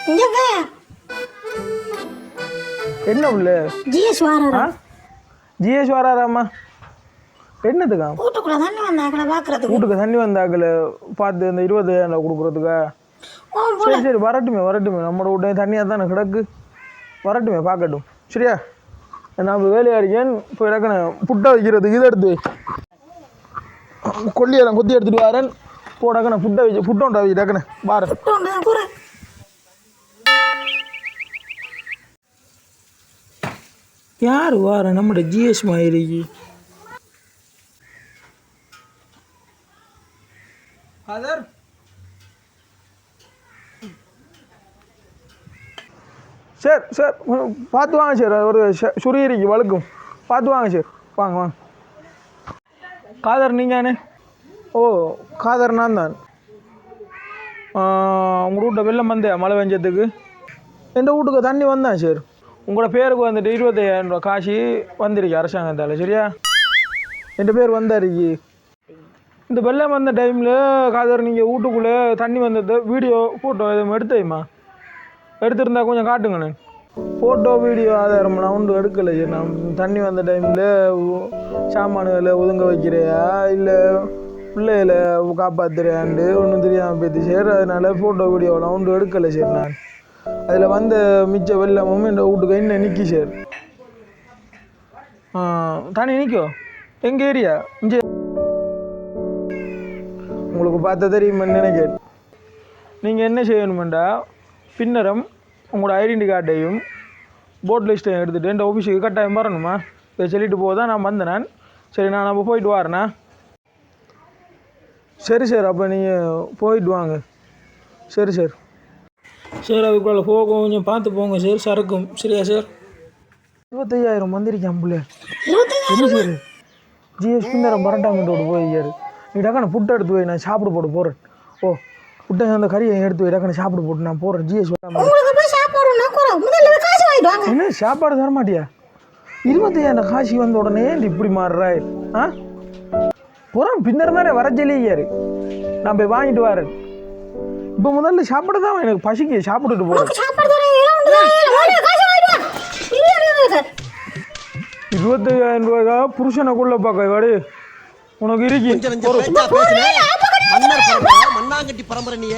இங்க வா. என்ன உள்ள ஜிஎஸ் வாரா. ஜிஎஸ் வராராம்மா? என்னதுக்கா? வீட்டுக்குள்ள தண்ணி வந்தாக்கல பாக்குறதுக்கு. வீட்டுக்கு தண்ணி வந்தாக்கல பார்த்து இந்த 20,000 கொடுக்குறதுக்கா? சரி சரி வரட்டுமே வரட்டுமே, நம்மளோட வீட்டை தண்ணியாக தானே கிடக்கு, வரட்டுமே பார்க்கட்டும். சரியா? நான் வேலையாக இருக்கேன், போய் இறக்கணும் புட்டை வைக்கிறதுக்கு. இதை எடுத்து கொல்லியெல்லாம் கொத்தி எடுத்துட்டு வரேன். போடக்கண்ணே புட்டை வச்சு புட்டோண்டா வச்சு டக்குனே வாரேன். யார் வார? நம்மட ஜிஎஸ் மாயிரிக்கு ஃபாதர். சார் சார் பார்த்து வாங்க சார், ஒரு சுரியரிக்கு வழுக்கும், பார்த்து வாங்க சார். வாங்க வாங்க. காதர் நீங்கானே? ஓ காதர் நான் தான். உங்கள் வீட்டில் வெள்ளம் வந்தேன் மழை பெஞ்சதுக்கு. எந்த வீட்டுக்கு தண்ணி வந்தேன் சார். உங்களோட பேருக்கு வந்துட்டு 25,000 ரூபா காசு வந்துருக்கு அரசாங்கத்தால். சரியா? என் பேர் வந்தாருக்கு. இந்த வெள்ளம் வந்த டைமில் காதர் நீங்கள் வீட்டுக்குள்ளே தண்ணி வந்தது வீடியோ ஃபோட்டோ எதுவும் எடுத்தேம்மா? எடுத்துருந்தா கொஞ்சம் காட்டுங்கண்ணே. ஃபோட்டோ வீடியோ ஆதாரம் நான் ஒன்றும் எடுக்கலை சார். நான் தண்ணி வந்த டைமில் சாமான்களை ஒதுங்க வைக்கிறையா இல்லை பிள்ளைகளை காப்பாற்றுறையாண்டு ஒன்றும் தெரியாமல் போய்த்து சார். அதனால் ஃபோட்டோ வீடியோலாம் ஒன்றும் எடுக்கலை சார். நான் அதில் வந்த மிச்ச வெள்ளமும் இந்த வீட்டுக்கு இன்னும் நிற்கி சார். தண்ணி நிற்கும் எங்கள் ஏரியா இங்கே. உங்களுக்கு பார்த்த தெரியுமென்னு நினைக்கிறேன். நீங்கள் என்ன செய்யணுமெண்டா, பின்னரம் உங்களோட ஐடென்டி கார்டையும் போட் லிஸ்ட்டையும் எடுத்துகிட்டு இந்த ஆஃபீஸுக்கு கட்டாயம் வரணுமா? இதை சொல்லிட்டு போதான் நான் வந்தேன் நான். சரி நான் அப்போ போயிட்டு வரேண்ணா. சரி சார், அப்போ நீங்கள் போயிட்டு வாங்க. சரி சார். சார் அதுக்குள்ள போக கொஞ்சம் பார்த்து போங்க சார், சரக்கும். சரியா சார்? 25,000 வந்திருக்கேன் பிள்ளை. என்ன சார் ஜிஎஸ் பின்னரம் பரட்டாமட்டோடு போய்க்காரு. நீ டக்கான புட்டை எடுத்து போய் நான் சாப்பிட போட்டு போகிறேன். ஓ புட்டை அந்த கறியை எடுத்து போய் டக்கான சாப்பிட போட்டு நான் போகிறேன். ஜிஎஸ் என்ன சாப்பாடு தர மாட்டியா? 25,000 காசு வந்த உடனே இப்படி மாறுறாய். போகிறேன் பின்னர் தானே வர சொல்லியாரு. நான் போய் வாங்கிட்டு வரேன். இப்போ முதல்ல சாப்பிட தான் எனக்கு பசிக்கு, சாப்பிட்டுட்டு போகிறேன். 25,000 ரூபாய்க்கா புருஷனுக்குள்ள பார்க்க வாடு உனக்கு இருக்கு. மண்ணாங்கட்டி பரம்பரை நீ.